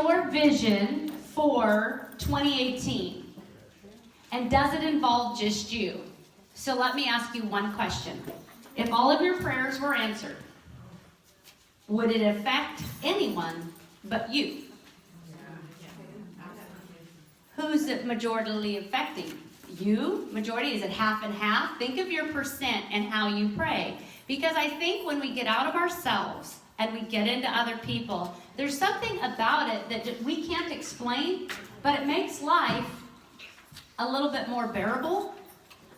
your vision for 2018? And does it involve just you? So let me ask you one question. If all of your prayers were answered, would it affect anyone but you? Who's it majority affecting? You? Majority? Is it half and half? Think of your percent and how you pray. Because I think when we get out of ourselves and we get into other people, there's something about it that we can't explain, but it makes life a little bit more bearable.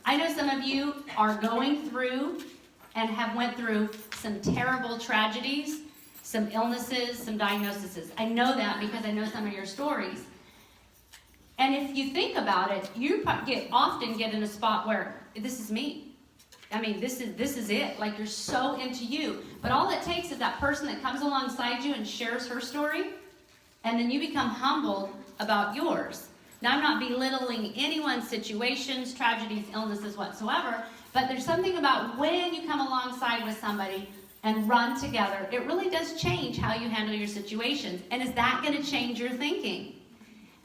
I know some of you are going through and have went through some terrible tragedies, some illnesses, some diagnoses. I know that because I know some of your stories. And if you think about it, you often get in a spot where this is me. I mean, this is it. Like, you're so into you. But all it takes is that person that comes alongside you and shares her story, and then you become humbled about yours. Now, I'm not belittling anyone's situations, tragedies, illnesses whatsoever, but there's something about when you come alongside with somebody and run together, it really does change how you handle your situations. And is that going to change your thinking?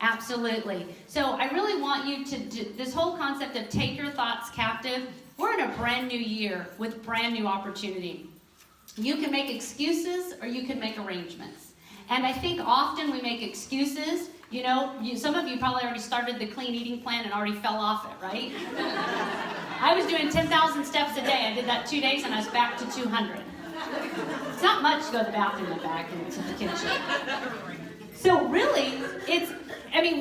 Absolutely. So I really want you to do this whole concept of take your thoughts captive. We're in a brand new year with brand new opportunity. You can make excuses or you can make arrangements. And I think often we make excuses. You know, some of you probably already started the clean eating plan and already fell off it, right? I was doing 10,000 steps a day. I did that 2 days and I was back to 200. It's not much to go to the bathroom and back into the kitchen. So really,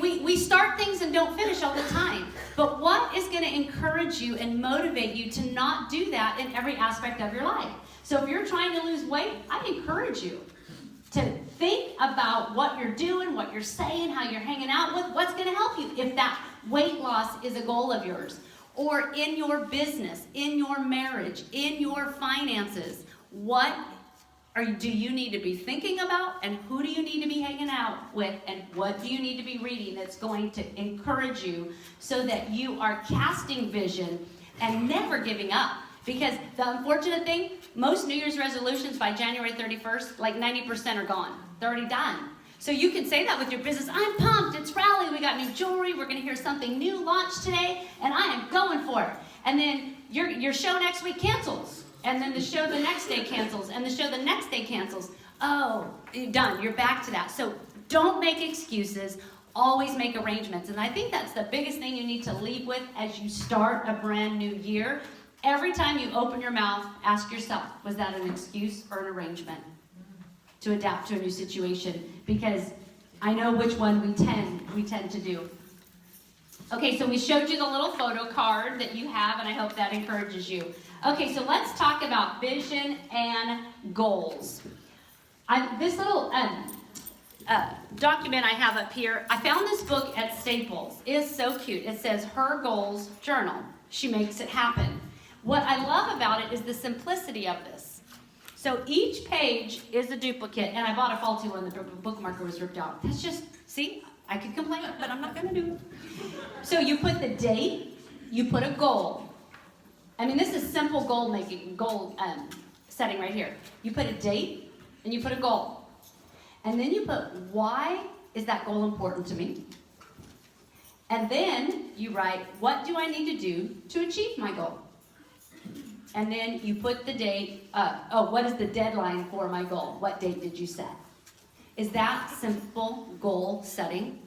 we start things and don't finish all the time. But what is going to encourage you and motivate you to not do that in every aspect of your life? So if you're trying to lose weight, I encourage you to think about what you're doing, what you're saying, how you're hanging out with, what's going to help you if that weight loss is a goal of yours. Or in your business, in your marriage, in your finances, what do you need to be thinking about, and who do you need to be hanging out with, and what do you need to be reading that's going to encourage you so that you are casting vision and never giving up? Because the unfortunate thing, most New Year's resolutions by January 31st, like 90% are gone. They're already done. So you can say that with your business. I'm pumped. It's Rally. We got new jewelry. We're going to hear something new launched today, and I am going for it. And then your show next week cancels. And then the show the next day cancels, and the show the next day cancels. Oh, you're done. You're back to that. So don't make excuses. Always make arrangements. And I think that's the biggest thing you need to leave with as you start a brand new year. Every time you open your mouth, ask yourself, was that an excuse or an arrangement to adapt to a new situation? Because I know which one we tend to do. Okay, so we showed you the little photo card that you have, and I hope that encourages you. Okay, so let's talk about vision and goals. This little document I have up here, I found this book at Staples. It is so cute. It says, Her Goals Journal. She makes it happen. What I love about it is the simplicity of this. So each page is a duplicate, and I bought a faulty one. The bookmarker was ripped out. That's just, see, I could complain, but I'm not going to do it. So you put the date, you put a goal. I mean, this is simple goal setting right here. You put a date, and you put a goal. And then you put, why is that goal important to me? And then you write, what do I need to do to achieve my goal? And then you put the date, what is the deadline for my goal? What date did you set? Is that simple goal setting?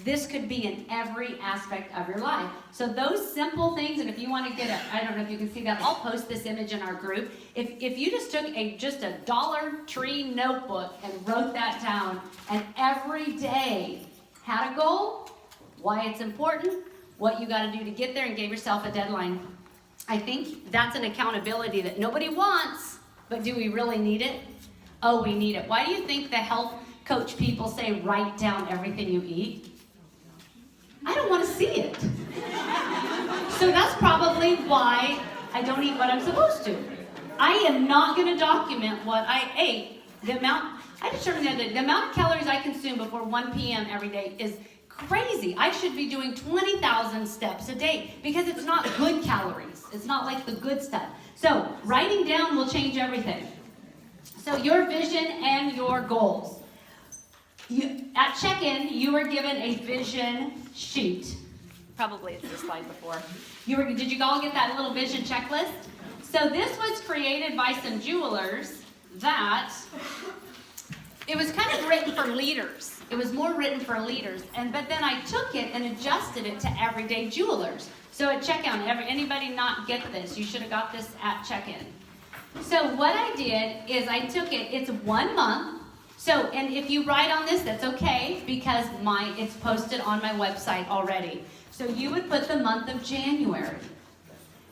This could be in every aspect of your life. So those simple things, and if you want to get I don't know if you can see that, I'll post this image in our group. If you just took a Dollar Tree notebook and wrote that down, and every day had a goal, why it's important, what you got to do to get there, and gave yourself a deadline, I think that's an accountability that nobody wants, but do we really need it? Oh, we need it. Why do you think the health coach people say write down everything you eat? I don't want to see it. So that's probably why I don't eat what I'm supposed to. I am not going to document what I ate. I determined that the amount of calories I consume before 1 p.m. every day is crazy. I should be doing 20,000 steps a day because it's not good calories. It's not like the good stuff. So writing down will change everything. So your vision and your goals. At check-in, you were given a vision sheet. Probably it's this slide before. Did you all get that little vision checklist? So this was created by some jewelers that, it was kind of written for leaders. It was more written for leaders. But then I took it and adjusted it to everyday jewelers. So at checkout, anybody not get this? You should have got this at check-in. So what I did is I took it, it's 1 month. So, and if you write on this, that's okay, because it's posted on my website already. So you would put the month of January.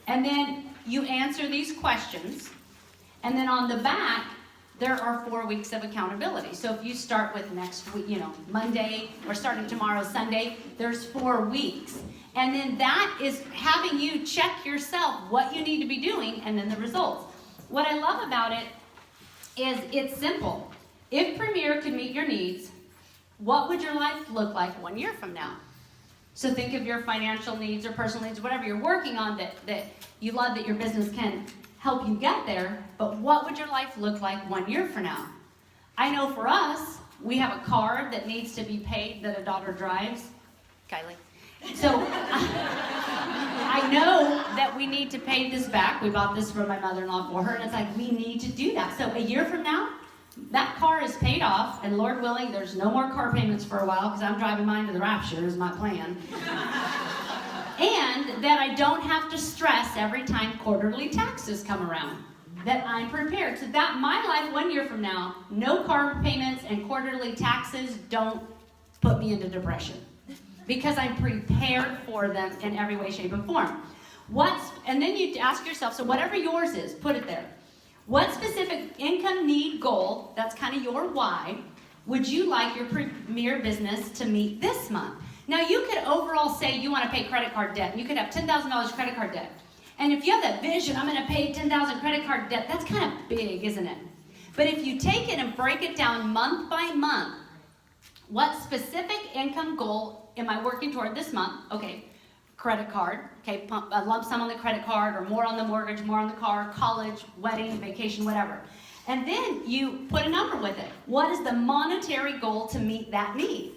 And then you answer these questions. And then on the back, there are 4 weeks of accountability. So if you start with next week, Monday, or starting tomorrow, Sunday, there's 4 weeks. And then that is having you check yourself what you need to be doing, and then the results. What I love about it is it's simple. If Premier could meet your needs, what would your life look like 1 year from now? So think of your financial needs or personal needs, whatever you're working on that you love that your business can help you get there, but what would your life look like 1 year from now? I know for us, we have a car that needs to be paid that a daughter drives. Kylie. So I know that we need to pay this back. We bought this for my mother-in-law for her, and it's like, we need to do that. So a year from now, that car is paid off, and Lord willing, there's no more car payments for a while, because I'm driving mine to the rapture is my plan. And that I don't have to stress every time quarterly taxes come around. That I'm prepared. So that my life 1 year from now, no car payments and quarterly taxes don't put me into depression. Because I'm prepared for them in every way, shape, and form. And then you ask yourself, so whatever yours is, put it there. What specific income need goal, that's kind of your why, would you like your Premier business to meet this month? Now you could overall say you want to pay credit card debt, and you could have $10,000 credit card debt. And if you have that vision, I'm going to pay $10,000 credit card debt, that's kind of big, isn't it? But if you take it and break it down month by month, what specific income goal am I working toward this month? Okay, credit card, okay, a lump sum on the credit card, or more on the mortgage, more on the car, college, wedding, vacation, whatever. And then you put a number with it. What is the monetary goal to meet that need?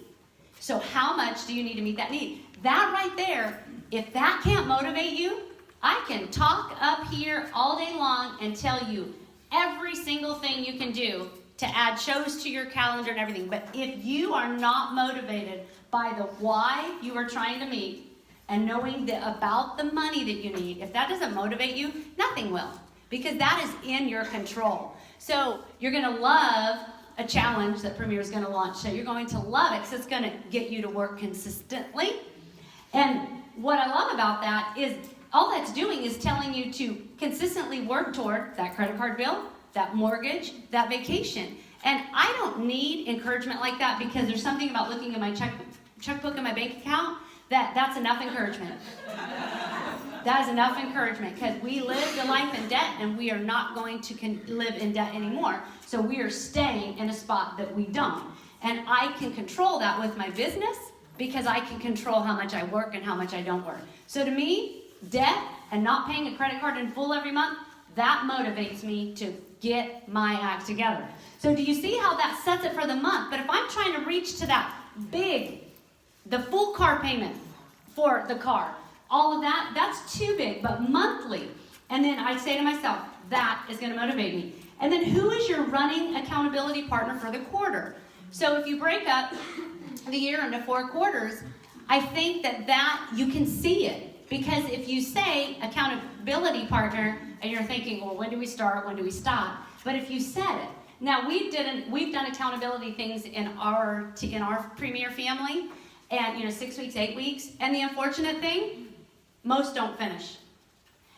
So how much do you need to meet that need? That right there, if that can't motivate you, I can talk up here all day long and tell you every single thing you can do to add shows to your calendar and everything. But if you are not motivated by the why you are trying to meet, and knowing about the money that you need, if that doesn't motivate you, nothing will. Because that is in your control. So you're going to love a challenge that Premier is going to launch. So you're going to love it because it's going to get you to work consistently. And what I love about that is all that's doing is telling you to consistently work toward that credit card bill, that mortgage, that vacation. And I don't need encouragement like that, because there's something about looking at my checkbook and my bank account that's enough encouragement. That is enough encouragement, because we live the life in debt, and we are not going to live in debt anymore. So we are staying in a spot that we don't. And I can control that with my business, because I can control how much I work and how much I don't work. So to me, debt and not paying a credit card in full every month, that motivates me to get my act together. So do you see how that sets it for the month? But if I'm trying to reach to that the full car payment for the car, all of that, that's too big. But monthly, and then I say to myself, that is going to motivate me. And then who is your running accountability partner for the quarter? So if you break up the year into 4 quarters, I think that you can see it. Because if you say accountability partner, and you're thinking, well, when do we start? When do we stop? But if you said it, now we've done accountability things in our Premier family, and 6 weeks, 8 weeks, and the unfortunate thing, most don't finish.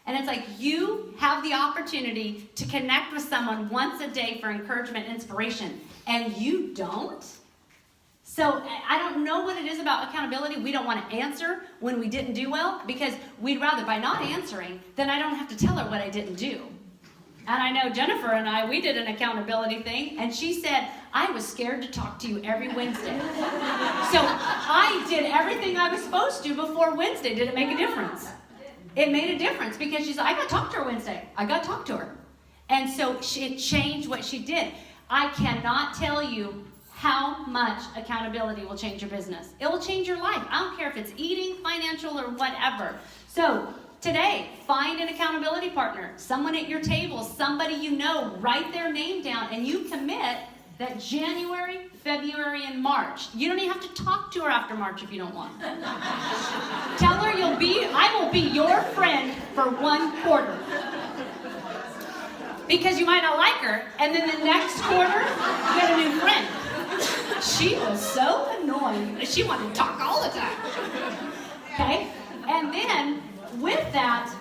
And it's like you have the opportunity to connect with someone once a day for encouragement, inspiration, and you don't? So I don't know what it is about accountability. We don't want to answer when we didn't do well, because we'd rather, by not answering, then I don't have to tell her what I didn't do. And I know Jennifer and I, we did an accountability thing, and she said, I was scared to talk to you every Wednesday. So I did everything I was supposed to before Wednesday. Did it make a difference? It made a difference, because she's like, I got to talk to her Wednesday. I got to talk to her. And so it changed what she did. I cannot tell you how much accountability will change your business. It will change your life. I don't care if it's eating, financial, or whatever. So today, find an accountability partner, someone at your table, somebody you know, write their name down, and you commit that January, February, and March. You don't even have to talk to her after March if you don't want. Tell her I will be your friend for 1 quarter. Because you might not like her, and then the next quarter, you get a new friend. She was so annoying. She wanted to talk all the time. Okay? And then, with that,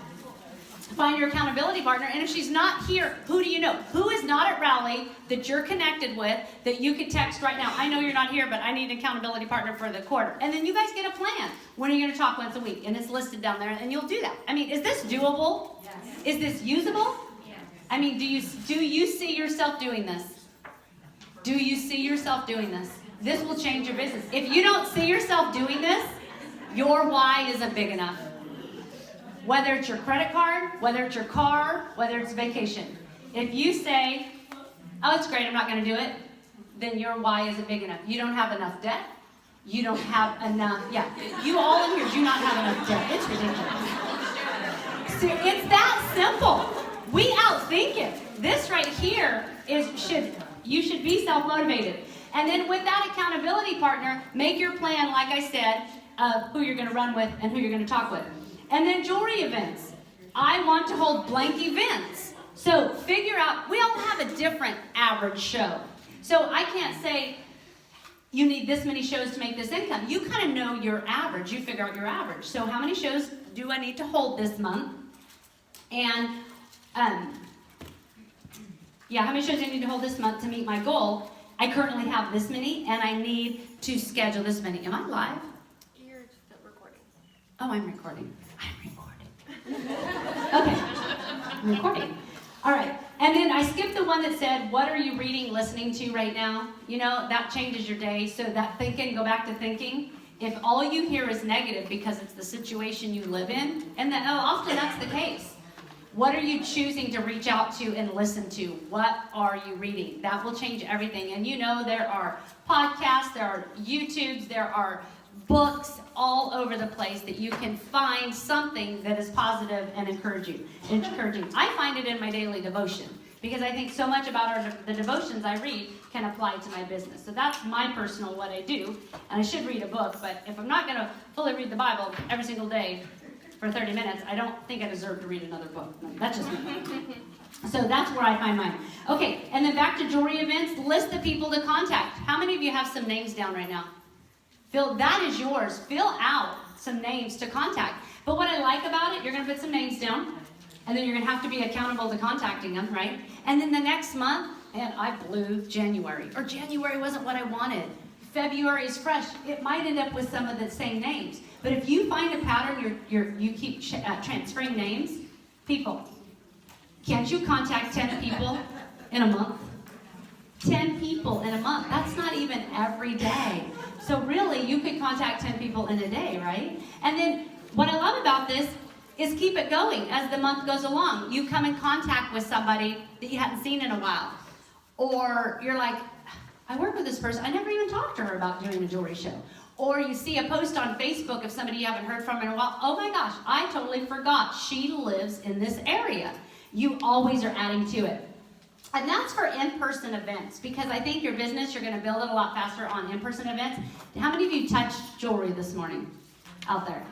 find your accountability partner. And if she's not here, who do you know? Who is not at Rally that you're connected with that you could text right now? I know you're not here, but I need an accountability partner for the quarter. And then you guys get a plan. When are you going to talk once a week? And it's listed down there, and you'll do that. I mean, is this doable? Yes. Is this usable? Yes. I mean, do you see yourself doing this? Do you see yourself doing this? This will change your business. If you don't see yourself doing this, your why isn't big enough. Whether it's your credit card, whether it's your car, whether it's vacation. If you say, oh, it's great, I'm not going to do it, then your why isn't big enough. You don't have enough debt. You don't have enough, you all in here do not have enough debt. It's ridiculous. So it's that simple. We outthink it. This right here you should be self-motivated. And then with that accountability partner, make your plan, like I said, of who you're going to run with and who you're going to talk with. And then jewelry events. I want to hold blank events. So figure out, we all have a different average show. So I can't say you need this many shows to make this income. You kind of know your average. You figure out your average. So how many shows do I need to hold this month? And how many shows do I need to hold this month to meet my goal? I currently have this many, and I need to schedule this many. Am I live? You're recording. Oh, I'm recording. Okay, I'm recording. All right, and then I skipped the one that said, what are you reading, listening to right now? You know, that changes your day. So that thinking, go back to thinking. If all you hear is negative because it's the situation you live in, and often that's the case. What are you choosing to reach out to and listen to? What are you reading? That will change everything. And you know, there are podcasts, there are YouTubes, there are books all over the place that you can find something that is positive and encouraging. I find it in my daily devotion because I think so much about the devotions I read can apply to my business. So that's my personal what I do. And I should read a book, but if I'm not going to fully read the Bible every single day for 30 minutes, I don't think I deserve to read another book. That's just me. So that's where I find mine. Okay, and then back to jewelry events, list the people to contact. How many of you have some names down right now? That is yours. Fill out some names to contact. But what I like about it, you're going to put some names down, and then you're going to have to be accountable to contacting them, right? And then the next month, and I blew January. Or January wasn't what I wanted. February is fresh. It might end up with some of the same names. But if you find a pattern, you keep transferring names, people, can't you contact 10 people in a month? 10 people in a month. That's not even every day. So really, you could contact 10 people in a day, right? And then what I love about this is keep it going as the month goes along. You come in contact with somebody that you hadn't seen in a while. Or you're like, I work with this person. I never even talked to her about doing a jewelry show. Or you see a post on Facebook of somebody you haven't heard from in a while. Oh my gosh, I totally forgot she lives in this area. You always are adding to it. And that's for in-person events, because I think your business, you're going to build it a lot faster on in-person events. How many of you touched jewelry this morning out there?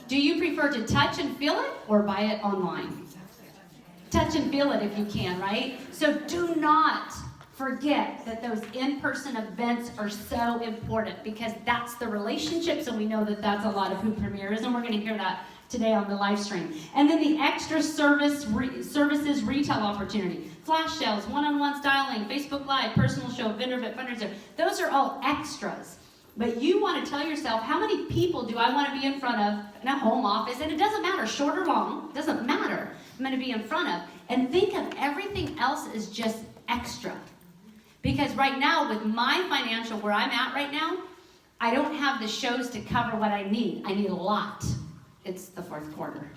Do you prefer to touch and feel it or buy it online? Touch and feel it if you can, right? So do not forget that those in-person events are so important, because that's the relationships, and we know that that's a lot of who Premier is, and we're going to hear that today on the live stream. And then the extra services retail opportunity. Flash sales, one-on-one styling, Facebook Live, personal show, vendor event, fundraiser. Those are all extras. But you want to tell yourself, how many people do I want to be in front of in a home office? And it doesn't matter, short or long, it doesn't matter. I'm going to be in front of. And think of everything else as just extra. Because right now, with my financial, where I'm at right now, I don't have the shows to cover what I need. I need a lot. It's the fourth quarter.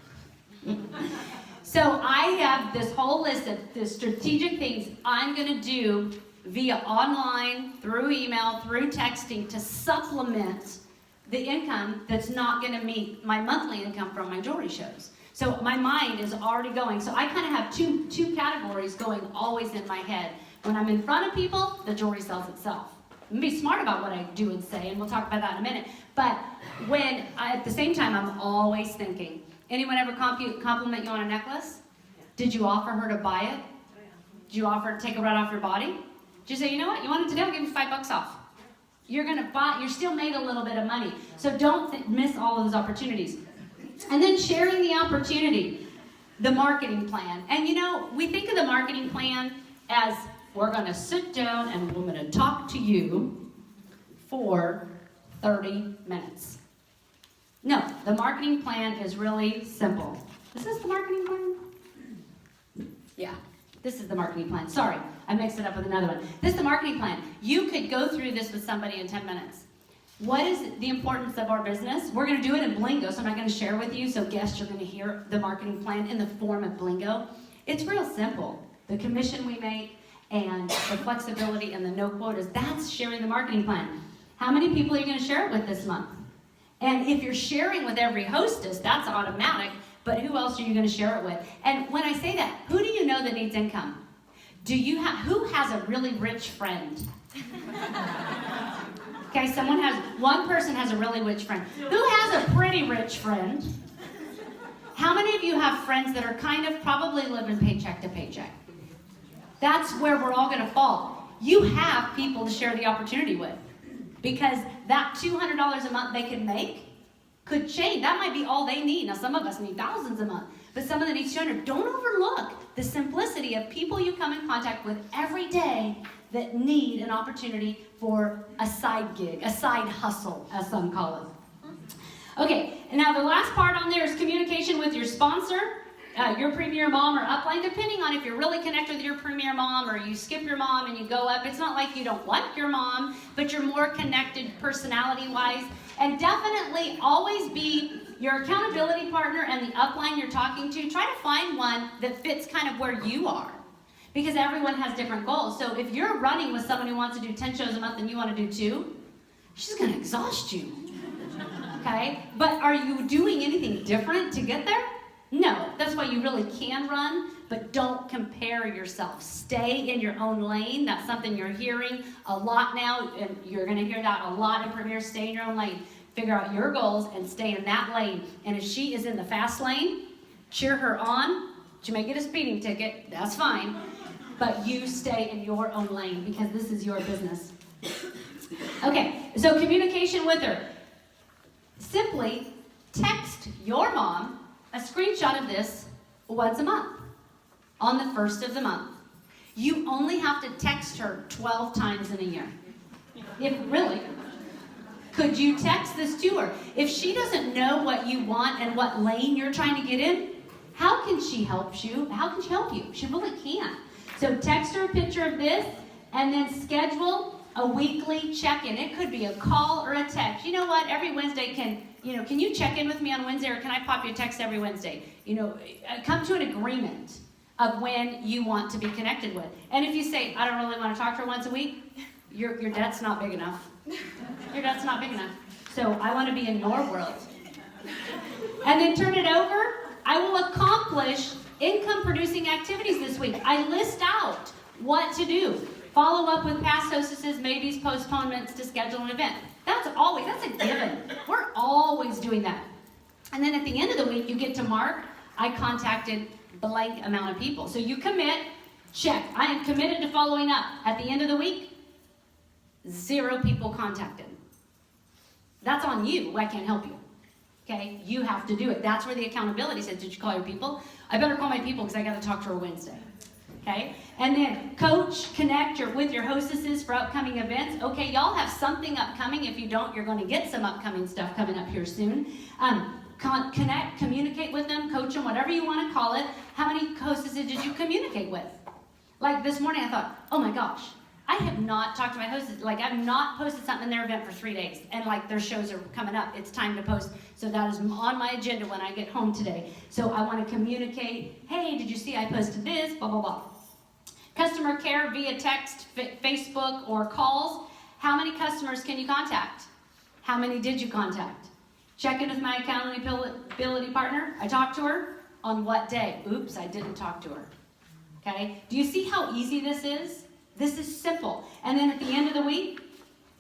So I have this whole list of the strategic things I'm going to do via online, through email, through texting to supplement the income that's not going to meet my monthly income from my jewelry shows. So my mind is already going. So I kind of have two categories going always in my head. When I'm in front of people, the jewelry sells itself. I'm be smart about what I do and say, and we'll talk about that in a minute. But at the same time, I'm always thinking, anyone ever compliment you on a necklace? Did you offer her to buy it? Did you offer to take it right off your body? Did you say, you know what, you want it today, I'll give you $5 off. You're going to buy, you're still made a little bit of money. So don't miss all of those opportunities. And then sharing the opportunity, the marketing plan. And you know, we think of the marketing plan as we're going to sit down and we're going to talk to you for 30 minutes. No, the marketing plan is really simple. Is this the marketing plan? Yeah, this is the marketing plan. Sorry, I mixed it up with another one. This is the marketing plan. You could go through this with somebody in 10 minutes. What is the importance of our business? We're going to do it in Blingo, so I'm not going to share with you. So guests, you're going to hear the marketing plan in the form of Blingo. It's real simple. The commission we make and the flexibility and the no quotas, that's sharing the marketing plan. How many people are you going to share it with this month? And if you're sharing with every hostess, that's automatic. But who else are you going to share it with? And when I say that, who do you know that needs income? Who has a really rich friend? Okay, one person has a really rich friend. Who has a pretty rich friend? How many of you have friends that are kind of probably living paycheck to paycheck? That's where we're all going to fall. You have people to share the opportunity with. Because that $200 a month they can make could change. That might be all they need. Now, some of us need thousands a month, but some of them need 200. Don't overlook the simplicity of people you come in contact with every day that need an opportunity for a side gig, a side hustle, as some call it. Okay, and now the last part on there is communication with your sponsor, your premier mom or upline, depending on if you're really connected with your premier mom or you skip your mom and you go up. It's not like you don't like your mom, but you're more connected personality-wise. And definitely always be your accountability partner and the upline you're talking to. Try to find one that fits kind of where you are. Because everyone has different goals. So if you're running with someone who wants to do 10 shows a month and you want to do 2, she's going to exhaust you. Okay? But are you doing anything different to get there? No. That's why you really can run, but don't compare yourself. Stay in your own lane. That's something you're hearing a lot now, and you're going to hear that a lot in Premier. Stay in your own lane. Figure out your goals and stay in that lane. And if she is in the fast lane, cheer her on. She may get a speeding ticket. That's fine. But you stay in your own lane because this is your business. Okay, so communication with her. Simply text your mom a screenshot of this once a month on the 1st of the month. You only have to text her 12 times in a year. If really, could you text this to her? If she doesn't know what you want and what lane you're trying to get in, how can she help you? How can she help you? She really can't. So text her a picture of this and then schedule a weekly check-in. It could be a call or a text. You know what? Every Wednesday can you check in with me on Wednesday or can I pop you a text every Wednesday? Come to an agreement of when you want to be connected with. And if you say, I don't really want to talk to her once a week, your debt's not big enough. Your debt's not big enough. So I want to be in your world. And then turn it over. I will accomplish income-producing activities this week. I list out what to do. Follow up with past hostesses, maybes, postponements to schedule an event. That's a given. We're always doing that. And then at the end of the week, you get to mark, I contacted blank amount of people. So you commit, check. I am committed to following up. At the end of the week, 0 people contacted. That's on you. I can't help you. Okay, you have to do it. That's where the accountability says, did you call your people? I better call my people because I got to talk to her Wednesday. Okay, and then coach, connect with your hostesses for upcoming events. Okay, y'all have something upcoming. If you don't, you're going to get some upcoming stuff coming up here soon. Connect, communicate with them, coach them, whatever you want to call it. How many hostesses did you communicate with? Like this morning, I thought, oh my gosh, I have not talked to my hostess. Like, I've not posted something in their event for 3 days. And, like, their shows are coming up. It's time to post. So that is on my agenda when I get home today. So I want to communicate, hey, did you see I posted this? Blah, blah, blah. Customer care via text, Facebook, or calls. How many customers can you contact? How many did you contact? Check in with my accountability partner. I talked to her. On what day? Oops, I didn't talk to her. Okay? Do you see how easy this is? This is simple. And then at the end of the week,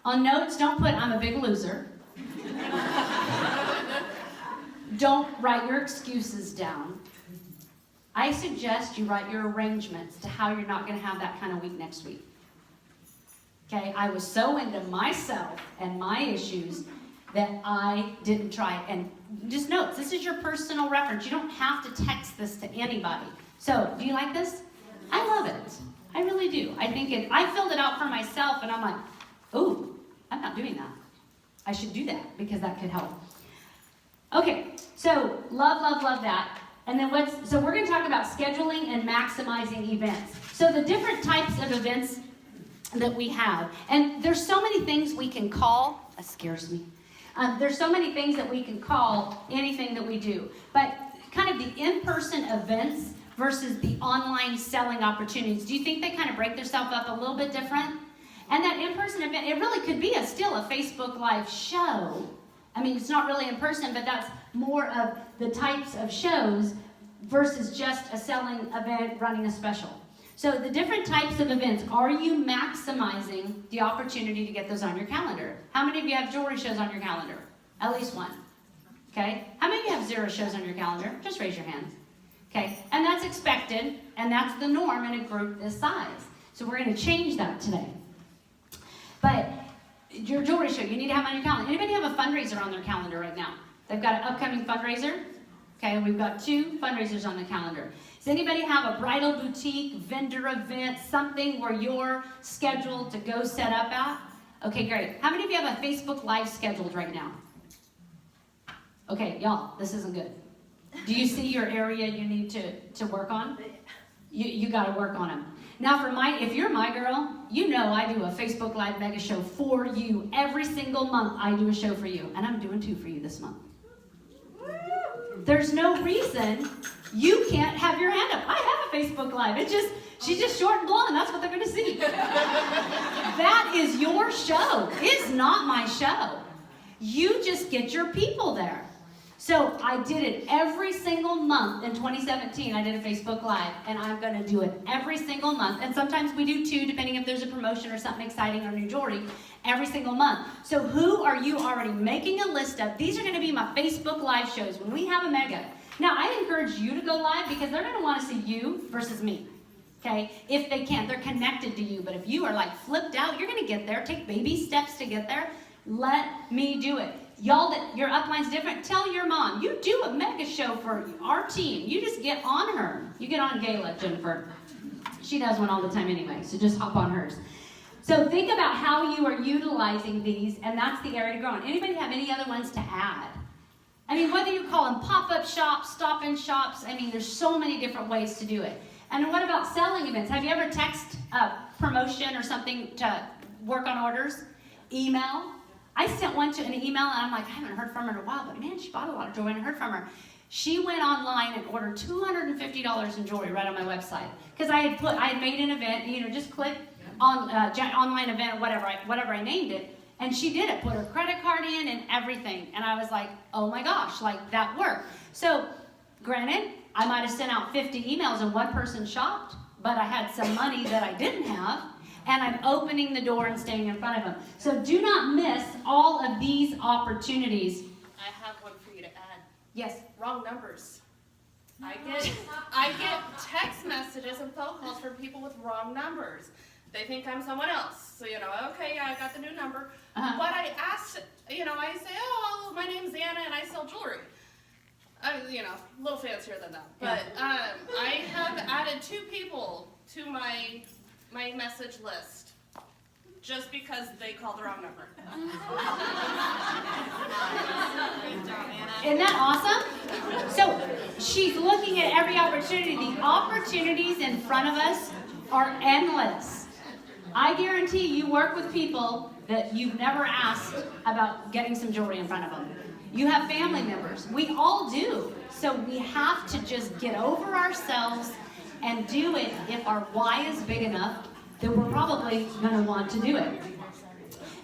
on notes, don't put, I'm a big loser. Don't write your excuses down. I suggest you write your arrangements to how you're not going to have that kind of week next week. Okay? I was so into myself and my issues that I didn't try it. And just notes, this is your personal reference. You don't have to text this to anybody. So, do you like this? I love it. I really do. I filled it out for myself, and I'm like, ooh, I'm not doing that. I should do that because that could help. Okay, so love that. And then so we're going to talk about scheduling and maximizing events. So the different types of events that we have. And there's so many things we can call. That scares me. There's so many things that we can call anything that we do. But kind of the in-person events versus the online selling opportunities, do you think they kind of break themselves up a little bit different? And that in-person event, it really could be still a Facebook Live show. I mean, it's not really in person, but that's more of the types of shows versus just a selling event running a special. So the different types of events, are you maximizing the opportunity to get those on your calendar? How many of you have jewelry shows on your calendar? At least one. Okay? How many of you have 0 shows on your calendar? Just raise your hands. Okay? And that's expected, and that's the norm in a group this size. So we're going to change that today. But your jewelry show, you need to have on your calendar. Anybody have a fundraiser on their calendar right now? They've got an upcoming fundraiser. Okay, we've got 2 fundraisers on the calendar. Does anybody have a bridal boutique, vendor event, something where you're scheduled to go set up at? Okay, great. How many of you have a Facebook Live scheduled right now? Okay, y'all, this isn't good. Do you see your area you need to work on? You got to work on them. Now, if you're my girl, you know I do a Facebook Live mega show for you. Every single month, I do a show for you. And I'm doing 2 for you this month. There's no reason you can't have your hand up. I have a Facebook Live. She's just short and blonde. That's what they're going to see. That is your show. It's not my show. You just get your people there. So I did it every single month in 2017. I did a Facebook Live, and I'm going to do it every single month. And sometimes we do 2, depending if there's a promotion or something exciting or new jewelry, every single month. So who are you already making a list of? These are going to be my Facebook Live shows when we have a mega. Now, I encourage you to go live because they're going to want to see you versus me. Okay? If they can. They're connected to you. But if you are like flipped out, you're going to get there. Take baby steps to get there. Let me do it. Y'all, that your upline's different, tell your mom, you do a mega show for our team. You just get on her. You get on Gayla, Jennifer. She does one all the time anyway, so just hop on hers. So think about how you are utilizing these, and that's the area to grow in. Anybody have any other ones to add? I mean, whether you call them pop-up shops, stop-in shops, I mean, there's so many different ways to do it. And what about selling events? Have you ever text a promotion or something to work on orders? Email? I sent one to an email, and I'm like, I haven't heard from her in a while, but man, she bought a lot of jewelry, and I heard from her. She went online and ordered $250 in jewelry right on my website. Because I had made an event, just click on online event, whatever I named it, and she did it, put her credit card in and everything. And I was like, oh my gosh, like that worked. So, granted, I might have sent out 50 emails and one person shopped, but I had some money that I didn't have. And I'm opening the door and staying in front of them. So do not miss all of these opportunities. I have one for you to add. Yes. Wrong numbers. I get text messages and phone calls from people with wrong numbers. They think I'm someone else. So, okay, yeah, I got the new number. Uh-huh. But I asked, I say, oh, my name's Anna and I sell jewelry. A little fancier than that. But I have added 2 people to my message list just because they called the wrong number. Isn't that awesome? So she's looking at every opportunity. The opportunities in front of us are endless. I guarantee you work with people that you've never asked about getting some jewelry in front of them. You have family members. We all do. So we have to just get over ourselves and do it if our why is big enough, then we're probably going to want to do it.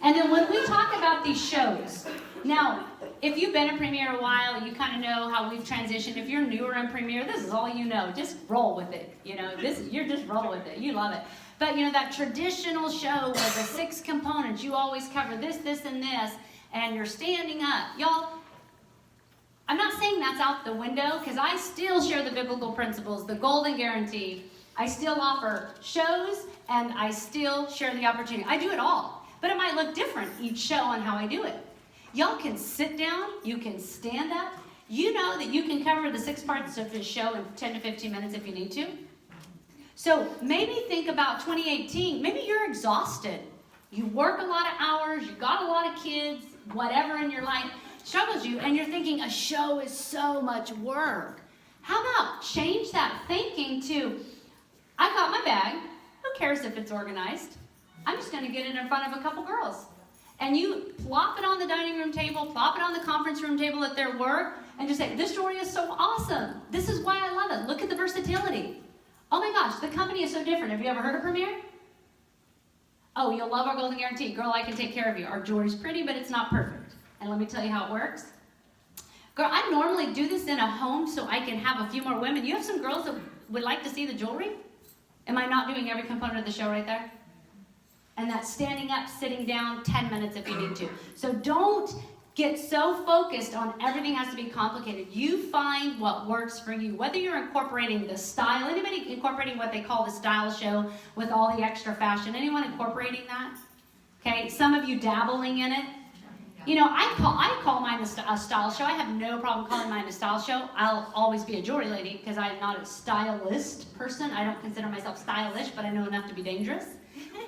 And then when we talk about these shows, now, if you've been in Premiere a while, you kind of know how we've transitioned. If you're newer in Premiere, this is all you know. Just roll with it. You're just roll with it. You love it. But that traditional show where the 6 components, you always cover this, this, and this, and you're standing up. Y'all, I'm not saying that's out the window, because I still share the biblical principles, the golden guarantee. I still offer shows, and I still share the opportunity. I do it all. But it might look different each show on how I do it. Y'all can sit down, you can stand up. You know that you can cover the 6 parts of this show in 10 to 15 minutes if you need to. So maybe think about 2018. Maybe you're exhausted. You work a lot of hours, you got a lot of kids, whatever in your life struggles you, and you're thinking a show is so much work. How about change that thinking to, I got my bag. Who cares if it's organized? I'm just going to get it in front of a couple girls. And you plop it on the dining room table, plop it on the conference room table at their work, and just say, this story is so awesome. This is why I love it. Look at the versatility. Oh my gosh, the company is so different. Have you ever heard of Premiere? Oh, you'll love our golden guarantee. Girl, I can take care of you. Our jewelry's pretty, but it's not perfect. And let me tell you how it works. Girl, I normally do this in a home so I can have a few more women. You have some girls that would like to see the jewelry? Am I not doing every component of the show right there? And that's standing up, sitting down, 10 minutes if you need to. So don't get so focused on everything has to be complicated. You find what works for you. Whether you're incorporating the style, anybody incorporating what they call the style show with all the extra fashion? Anyone incorporating that? Okay, some of you dabbling in it. I call mine a style show. I have no problem calling mine a style show. I'll always be a jewelry lady because I'm not a stylist person. I don't consider myself stylish, but I know enough to be dangerous.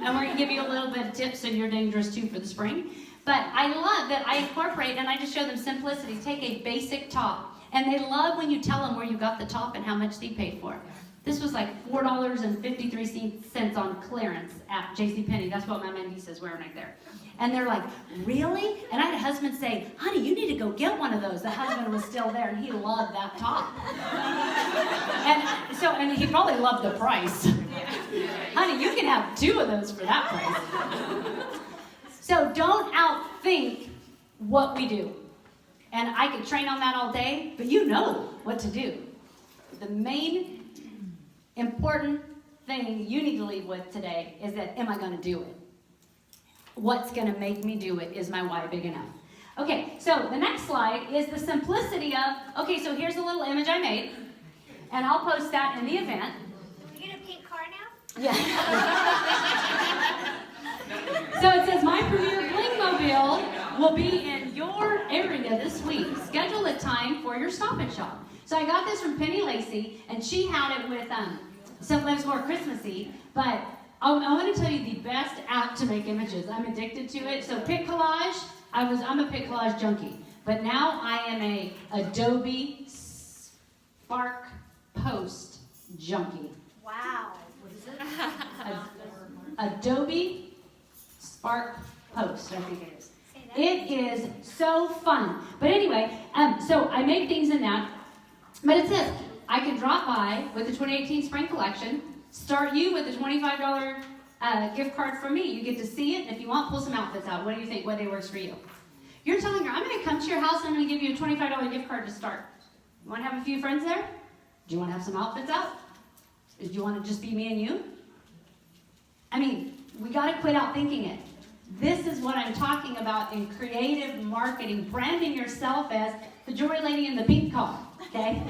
And we're going to give you a little bit of tips so you're dangerous too for the spring. But I love that I incorporate, and I just show them simplicity. Take a basic top. And they love when you tell them where you got the top and how much they paid for it. This was like $4.53 on clearance at JCPenney. That's what my Mandisa is wearing right there. And they're like, really? And I had a husband say, honey, you need to go get one of those. The husband was still there, and he loved that top. And he probably loved the price. Honey, you can have 2 of those for that price. So don't outthink what we do. And I could train on that all day, but you know what to do. The main important thing you need to leave with today is that, am I going to do it? What's going to make me do it? Is my why big enough? Okay, so the next slide is the simplicity of, okay, so here's a little image I made, and I'll post that in the event. Can we get a pink car now? Yeah. So it says, my Premiere Blingmobile will be in your area this week. Schedule a time for your stop and shop. So I got this from Penny Lacey, and she had it with Sometimes More Christmassy, but I want to tell you the best app to make images. I'm addicted to it. So Pic Collage, I'm a Pic Collage junkie, but now I am a Adobe Spark Post junkie. Wow. What is it? Adobe Spark Post, I think it is. Say that. It is so fun. But anyway, so I make things in that. But it says, I can drop by with the 2018 spring collection, start you with a $25 gift card from me. You get to see it, and if you want, pull some outfits out. What do you think? What day works for you? You're telling her, I'm going to come to your house, and I'm going to give you a $25 gift card to start. You want to have a few friends there? Do you want to have some outfits out? Do you want to just be me and you? I mean, we got to quit outthinking it. This is what I'm talking about in creative marketing, branding yourself as the jewelry lady in the pink car, okay?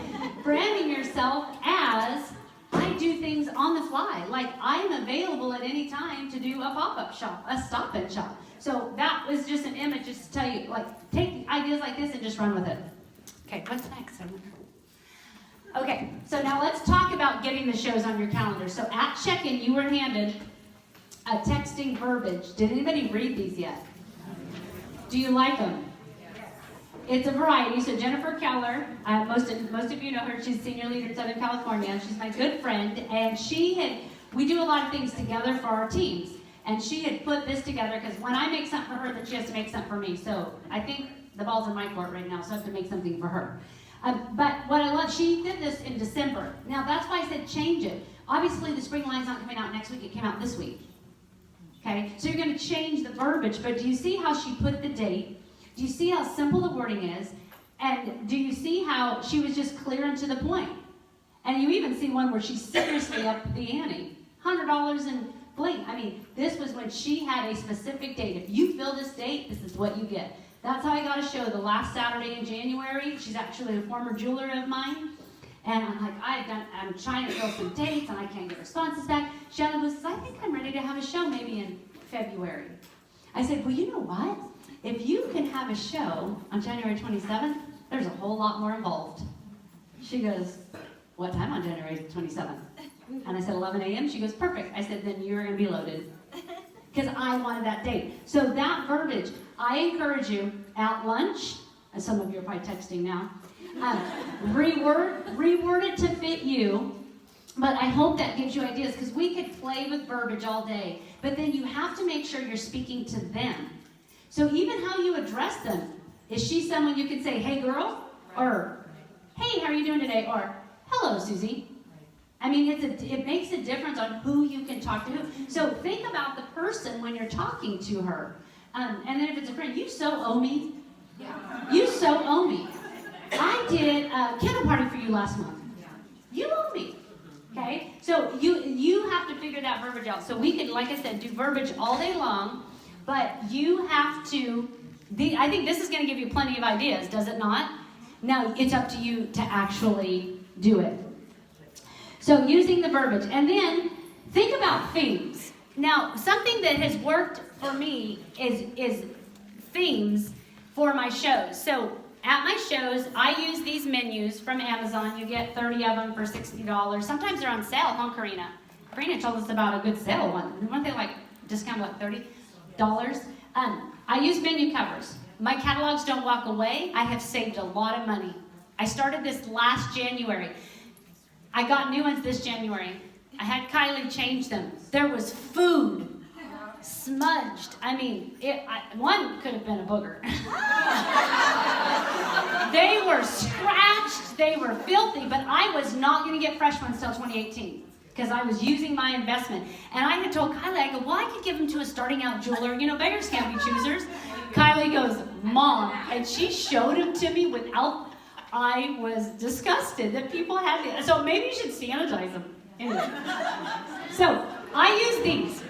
Branding yourself as, I do things on the fly. Like, I'm available at any time to do a pop-up shop, a stop and shop. So that was just an image just to tell you, like, take ideas like this and just run with it. Okay, what's next? Okay, so now let's talk about getting the shows on your calendar. So at check-in, you were handed a texting verbiage. Did anybody read these yet? Do you like them? It's a variety. So Jennifer Keller, most of you know her. She's senior leader in Southern California. She's my good friend, and we do a lot of things together for our teams. And she had put this together because when I make something for her, then she has to make something for me. So I think the ball's in my court right now, so I have to make something for her. But what I love, she did this in December. Now that's why I said change it. Obviously, the spring line's not coming out next week. It came out this week. Okay? So you're going to change the verbiage, but do you see how she put the date? Do you see how simple the wording is? And do you see how she was just clear and to the point? And you even see one where she seriously upped the ante. $100 and bling. I mean, this was when she had a specific date. If you fill this date, this is what you get. That's how I got a show the last Saturday in January. She's actually a former jeweler of mine. And I'm like, I'm trying to fill some dates, and I can't get responses back. Shannon says, I think I'm ready to have a show maybe in February. I said, well, you know what? If you can have a show on January 27th, there's a whole lot more involved. She goes, what time on January 27th? And I said, 11 a.m. She goes, perfect. I said, then you're going to be loaded. Because I wanted that date. So that verbiage, I encourage you, at lunch, and some of you are probably texting now, reword it to fit you. But I hope that gives you ideas, because we could play with verbiage all day. But then you have to make sure you're speaking to them. So even how you address them. Is she someone you can say, hey girl? Or, hey, how are you doing today? Or, hello, Susie. I mean, it makes a difference on who you can talk to who. So think about the person when you're talking to her. And then if it's a friend, you so owe me. Yeah. You so owe me. I did a kennel party for you last month. You owe me. Okay? So you have to figure that verbiage out. So we could, like I said, do verbiage all day long, but you have to, I think this is going to give you plenty of ideas, does it not? Now, it's up to you to actually do it. So using the verbiage. And then think about themes. Now, something that has worked for me is themes for my shows. So at my shows, I use these menus from Amazon. You get 30 of them for $60. Sometimes they're on sale, huh, Karina? Karina told us about a good sale one. Weren't they like discount, what, $30? I use menu covers. My catalogs don't walk away. I have saved a lot of money. I started this last January. I got new ones this January. I had Kylie change them. There was food smudged. I mean, one could have been a booger. They were scratched. They were filthy, but I was not going to get fresh ones till 2018 because I was using my investment. And I had told Kylie, I go, well, I could give them to a starting out jeweler. You know, beggars can't be choosers. Kylie goes, Mom, and she showed them to me without. I was disgusted that people had it. So maybe you should sanitize them. Anyway. So I use these.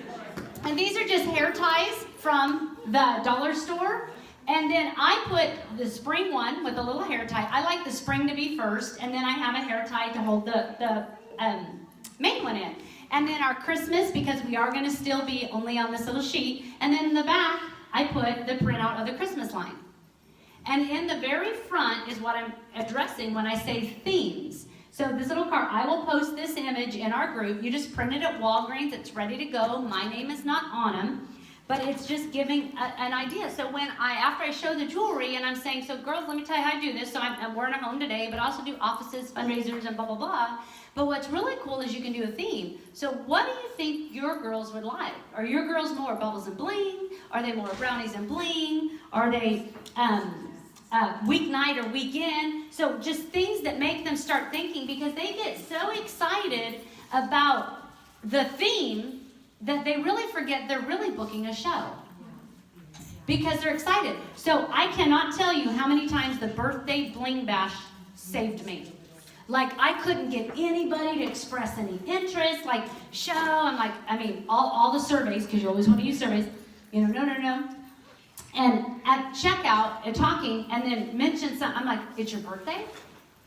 And these are just hair ties from the dollar store. And then I put the spring one with a little hair tie. I like the spring to be first. And then I have a hair tie to hold the main one in. And then our Christmas, because we are going to still be only on this little sheet. And then in the back, I put the printout of the Christmas line. And in the very front is what I'm addressing when I say themes. So this little card, I will post this image in our group. You just print it at Walgreens. It's ready to go. My name is not on them, but it's just giving an idea. So when after I show the jewelry and I'm saying, so girls, let me tell you how to do this. So I'm wearing a home today, but I also do offices, fundraisers, and blah, blah, blah. But what's really cool is you can do a theme. So what do you think your girls would like? Are your girls more bubbles and bling? Are they more brownies and bling? Are they weeknight or weekend? So just things that make them start thinking, because they get so excited about the theme that they really forget they're really booking a show because they're excited. So I cannot tell you how many times the birthday bling bash saved me. Like, I couldn't get anybody to express any interest, like, show. I'm like, I mean, all the surveys, because you always want to use surveys, you know, no. And at checkout, and talking, and then mention something, I'm like, it's your birthday?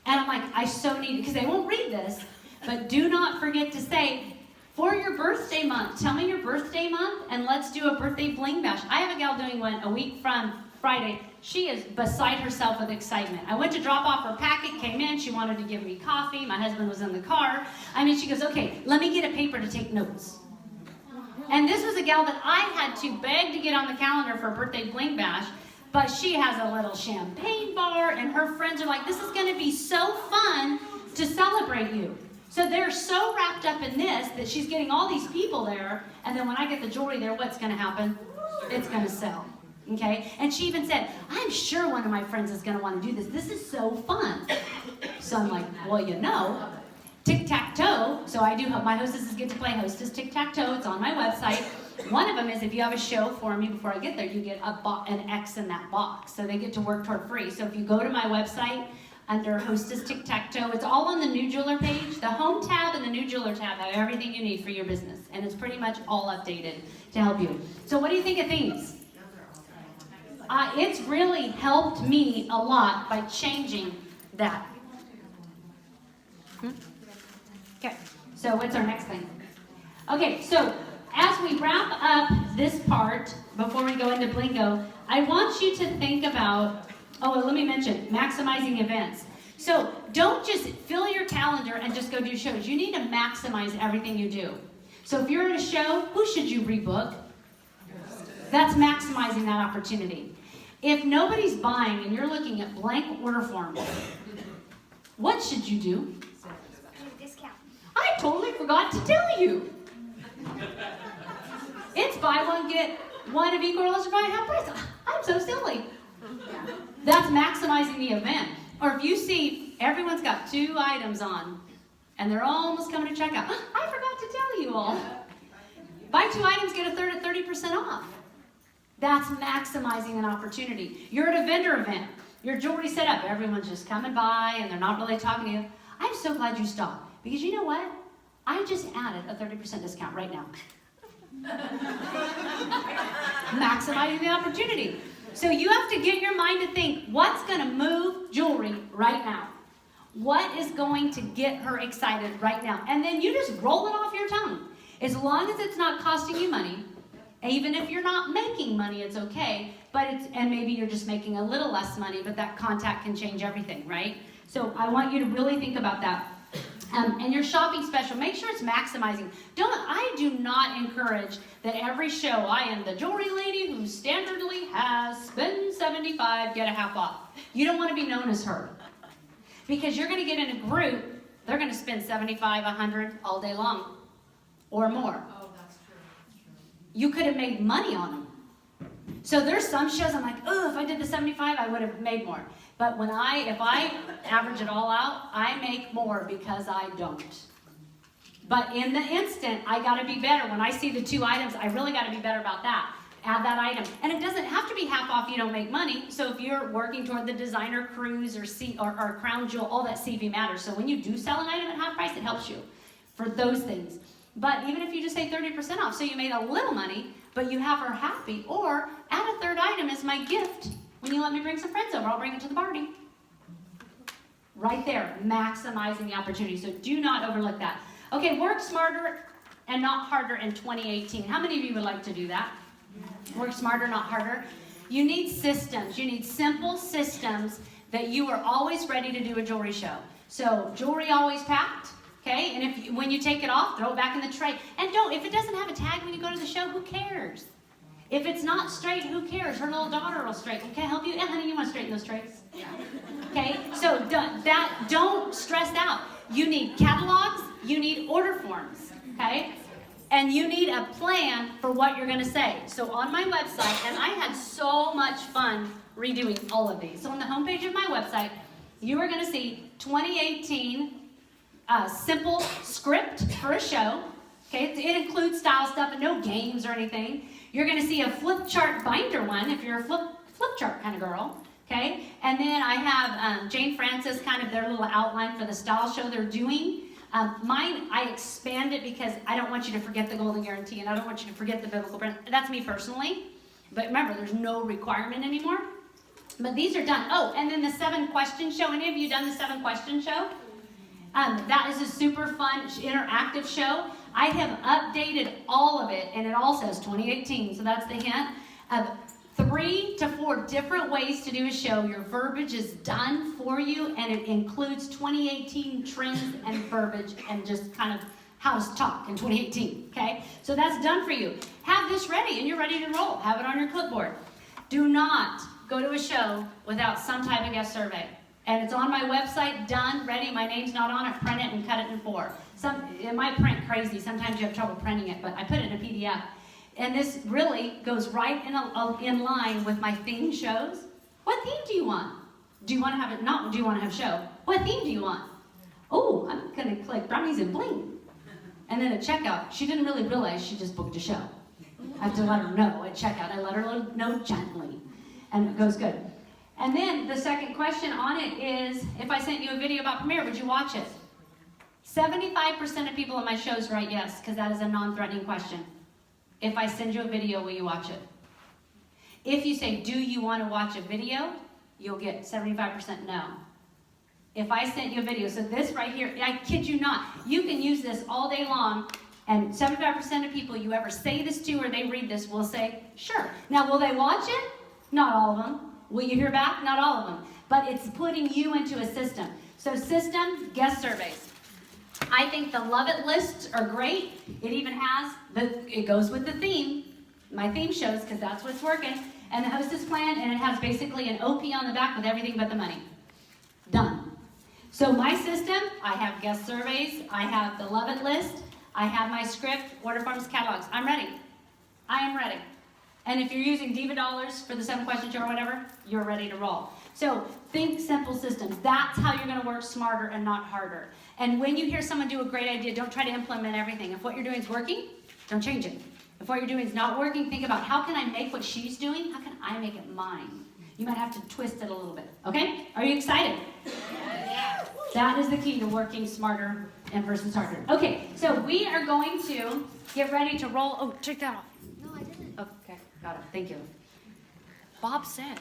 And I'm like, I so need it, because they won't read this, but do not forget to say, for your birthday month, tell me your birthday month, and let's do a birthday bling bash. I have a gal doing one a week from Friday. She is beside herself with excitement. I went to drop off her packet, came in, she wanted to give me coffee, my husband was in the car. I mean, she goes, okay, let me get a paper to take notes. And this was a gal that I had to beg to get on the calendar for a birthday bling bash, but she has a little champagne bar, and her friends are like, this is going to be so fun to celebrate you. So they're so wrapped up in this that she's getting all these people there, and then when I get the jewelry there, what's going to happen? It's going to sell. Okay? And she even said, I'm sure one of my friends is going to want to do this. This is so fun. So I'm like, well, you know, tic-tac-toe. So I do, my hostesses get to play hostess tic-tac-toe. It's on my website. One of them is if you have a show for me before I get there, you get an X in that box. So they get to work toward free. So if you go to my website under hostess tic-tac-toe, it's all on the new jeweler page. The home tab and the new jeweler tab have everything you need for your business. And it's pretty much all updated to help you. So what do you think of themes? It's really helped me a lot by changing that. Okay, so what's our next thing? Okay, so as we wrap up this part, before we go into Blingo, I want you to think about, let me mention, maximizing events. So don't just fill your calendar and just go do shows. You need to maximize everything you do. So if you're at a show, who should you rebook? That's maximizing that opportunity. If nobody's buying and you're looking at blank order forms, what should you do? Discount. I totally forgot to tell you. It's buy one, get one of equal or lesser value half price. I'm so silly. That's maximizing the event. Or if you see everyone's got 2 items on and they're almost coming to checkout. I forgot to tell you all. Buy 2 items, get a third at 30% off. That's maximizing an opportunity. You're at a vendor event. Your jewelry set up. Everyone's just coming by and they're not really talking to you. I'm so glad you stopped. Because you know what? I just added a 30% discount right now. Maximizing the opportunity. So you have to get your mind to think, what's going to move jewelry right now? What is going to get her excited right now? And then you just roll it off your tongue. As long as it's not costing you money, even if you're not making money, it's okay. And maybe you're just making a little less money, but that contact can change everything, right? So I want you to really think about that. And your shopping special, make sure it's maximizing. I do not encourage that every show I am the jewelry lady who standardly has spend $75, get a half off. You don't want to be known as her. Because you're going to get in a group, they're going to spend $75, $100 all day long or more. Oh, that's true. You could have made money on them. So there's some shows I'm like, oh, if I did the 75, I would have made more. But if I average it all out, I make more because I don't. But in the instant, I got to be better. When I see the 2 items, I really got to be better about that. Add that item. And it doesn't have to be half off, you don't make money. So if you're working toward the designer cruise or crown jewel, all that CV matters. So when you do sell an item at half price, it helps you for those things. But even if you just say 30% off, so you made a little money, but you have her happy, or add a 3rd item as my gift. When you let me bring some friends over, I'll bring it to the party. Right there, maximizing the opportunity. So do not overlook that. Okay, work smarter and not harder in 2018. How many of you would like to do that? Work smarter, not harder. You need systems. You need simple systems that you are always ready to do a jewelry show. So jewelry always packed, okay? And when you take it off, throw it back in the tray. And if it doesn't have a tag when you go to the show, who cares? If it's not straight, who cares? Her little daughter will straighten. Can I help you? Yeah, honey, you want to straighten those trays? Yeah. Okay, so don't stress out. You need catalogs. You need order forms, okay? And you need a plan for what you're going to say. So on my website, and I had so much fun redoing all of these. So on the homepage of my website, you are going to see 2018 simple script for a show. Okay, it includes style stuff and no games or anything. You're going to see a flip chart binder one if you're a flip chart kind of girl. Okay, and then I have Jane Francis, kind of their little outline for the style show they're doing. Mine, I expand it because I don't want you to forget the golden guarantee and I don't want you to forget the biblical principle. That's me personally. But remember, there's no requirement anymore. But these are done. Oh, and then the 7-question show. Any of you done the 7-question show? That is a super fun, interactive show. I have updated all of it, and it all says 2018, so that's the hint, of 3 to 4 different ways to do a show. Your verbiage is done for you, and it includes 2018 trends and verbiage and just kind of how to talk in 2018, okay? So that's done for you. Have this ready, and you're ready to roll. Have it on your clipboard. Do not go to a show without some type of guest survey. And it's on my website, done, ready. My name's not on it. Print it and cut it in 4. It might print crazy. Sometimes you have trouble printing it, but I put it in a PDF. And this really goes right in line with my theme shows. What theme do you want? Do you want to have it? Not do you want to have a show? What theme do you want? Oh, I'm gonna click brownies and bling. And then at checkout, she didn't really realize she just booked a show. I have to let her know at checkout. I let her know gently. And it goes good. And then the second question on it is, if I sent you a video about Premiere, would you watch it? 75% of people in my shows write yes, because that is a non-threatening question. If I send you a video, will you watch it? If you say, do you want to watch a video? You'll get 75% no. If I sent you a video, so this right here, I kid you not, you can use this all day long, and 75% of people you ever say this to or they read this will say, sure. Now, will they watch it? Not all of them. Will you hear back? Not all of them. But it's putting you into a system. So system, guest surveys. I think the love it lists are great. It even has, it goes with the theme. My theme shows, because that's what's working. And the hostess plan, and it has basically an OP on the back with everything but the money. Done. So my system, I have guest surveys, I have the love it list, I have my script, order forms, catalogs. I'm ready. I am ready. And if you're using Diva Dollars for the 7-question show or whatever, you're ready to roll. So think simple systems. That's how you're going to work smarter and not harder. And when you hear someone do a great idea, don't try to implement everything. If what you're doing is working, don't change it. If what you're doing is not working, think about how can I make what she's doing? How can I make it mine? You might have to twist it a little bit. Okay? Are you excited? Yes. That is the key to working smarter and versus harder. Okay, so we are going to get ready to roll. Oh, check that off. No, I didn't. Okay, got it. Thank you. Bob said.